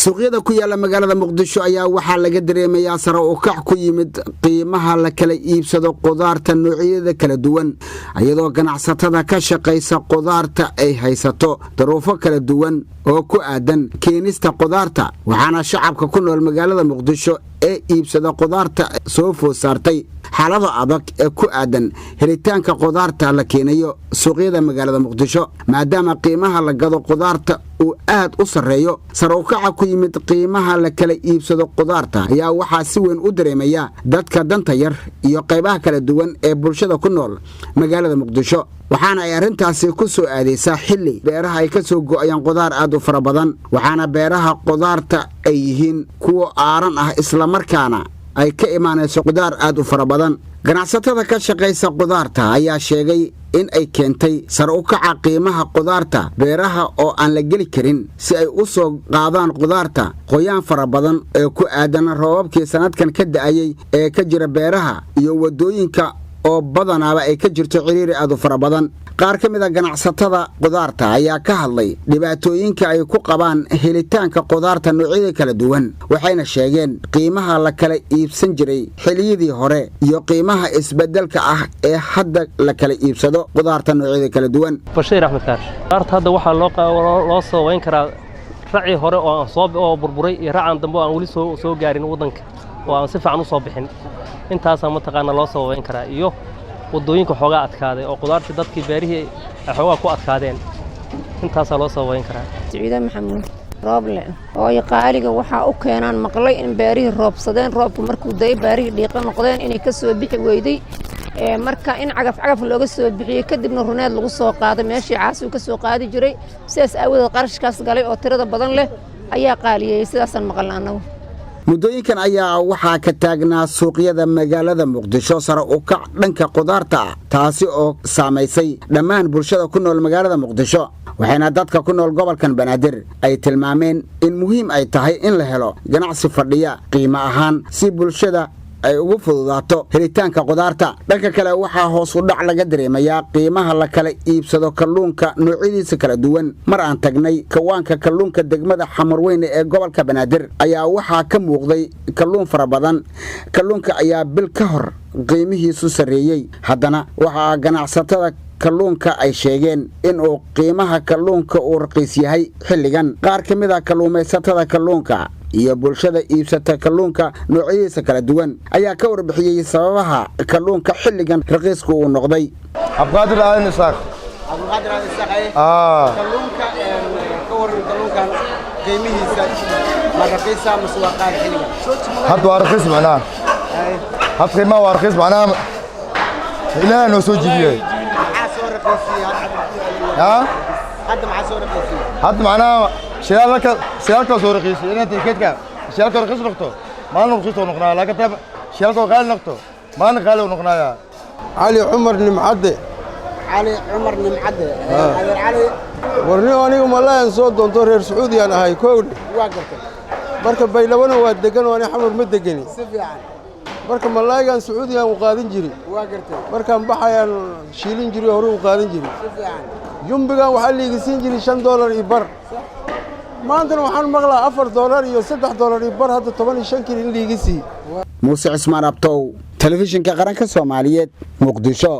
suuqyada ku yaala magaalada Muqdisho ayaa waxaa laga dareemayaa sare u kac ku yimid qiimaha la kala iibsado qudaarta noocyada kala duwan iyadoo ganacsatada ka shaqeysa qudaarta ay haysato duruufo kala duwan oo ku aadan keenista qudaarta waxaana shacabka ku nool magaalada Muqdisho ee iibsada qudaarta soo food saartay xaalado adag ee ku aadan helitaanka qudaarta la keenayo suuqyada magaalada Muqdisho maadaama qiimaha la gado qudaarta uu aad u sareeyo sare u kaca ku yimid qiimaha la kala iibsado qudaarta ayaa waxaa si weyn u dareemaya dadka danta yar iyo qaybaha kala duwan ee bulshada ku nool magaalada Muqdisho waxaana ay arintaasi ku soo aadeysaa xilli beeraha ay ka soo go'ayaan qudaar aad u fara badan waxaana beeraha qudaarta ay yihiin kuwa aaran ah isla markaana ay ka imaanayso qudaar aad u fara badan ganacsatada ka shaqeysa qudaarta ayaa sheegay in ay keentay sare u kaca qiimaha qudaarta beeraha oo aan la geli karin si ay u soo qaadaan qudaarta qoyaan fara badan ee ku aadan roobabkii sanadkan ka da'ayay ee ka jira beeraha iyo wadooyinka oo badanaaba ay ka jirto ciriiri aad u fara badan qaar ka mid ah ganacsatada qudaarta ayaa ka hadlay dhibaatooyinka ay ku qabaan helitaanka qudaarta noocyada kala duwan waxayna sheegeen qiimaha la kala iibsan jiray xilliyadii hore iyo qiimaha isbedelka ah ee hadda la kala iibsado qudaarta noocyada kala duwan Bashiir Ahmed Kaash qudaarta hadda waxa loo soo wayn karaa raaci hore oo burburay iyo raacan dambe aan wali soo gaarin wadanka oo aan si fiican u soo bixin intaas ama taqaana loo soo wayn karaa iyo wadooyinka xoogaa adkaaday oo qudaartii dadkii beerihii xoogaa ku adkaadeen intaas loo soo wayn karaa Ciida Maxamuud rooble oo qaaliga waxa u keenan maqlay in beerihii roobsadeen roobku markuu day beerihii dhiiqa noqdeen inay ka soo bixi weyday marka in cagaf looga soo bixiyay kadibna runeed lagu soo qaaday meeshii caasi uu ka soo qaadi jiray sidaas awooda qarashkaas galay oo tirada badan leh ayaa qaaliyay sidaasan maqlaanaw muddooyinkan ayaa waxaa ka taagnaa suuqyada magaalada Muqdisho sare u kac dhanka qudaarta taasi oo saameysay dhammaan bulshada ku nool magaalada Muqdisho waxayna dadka ku nool gobolkan Banaadir ay tilmaameen in muhiim ay tahay in la helo ganacsi fadhiya qiimo ahaan si bulshada ay ugu fududaato helitaanka qudaarta dhanka kale waxaa hoos u dhac laga dareemayaa qiimaha la kala iibsado kalluunka noocyadiisa kala duwan mar aan tagnay kawaanka kalluunka degmada Xamarweyne ee gobolka Banaadir ayaa waxaa ka muuqday kalluun fara badan kalluunka ayaa bil ka hor qiimihiisu sareeyay haddana waxaa ganacsatada kalluunka ay sheegeen in uu qiimaha kalluunka uu raqiis yahay xilligan qaar ka mid ah kalluumaysatada kalluunka iyo bulshada iibsata kalluunka noocyadiisa kala duwan ayaa ka warbixiyay sababaha kalluunka xilligan raqiisku uu noqday Abqaadir aan isaaq kalluunka ka waran kalluunkan qiimihiisa ma raqiisa mise waa qaali xilligan hadda waa raqiis macnaa hadda qiimaha waa raqiis macnaa ilaahay noo soo jibiyay hadda maxaa soo raqiisay hadda macnaa shiraalka soo raqiisay inta tikadka shiraalka raqiis noqto maalin raqiis noqonaa laakiin tab shiraalka qaali noqto maalin qaali noqonaya علي عمر نمعدة علي عمر نمعدة هذا علي ورني أنا والله صوت دكتور سعودي أنا هاي كون واقرك بركب بيلونه ودقن وأنا حمر مدقني سفيان بركب والله كان سعودي أنا وقادين جري واقرك بركب بحيان شيلين جري هرو وقادين جري سفيان يوم بقى وحلي قسين جري $5 يبر ما عندنا وحن مغلى $4 يو $6 يبر هذا طبعا شنكر اللي يقسي موسى عثمان أبتو تلفزيون كقرن كسوماليات مقدشة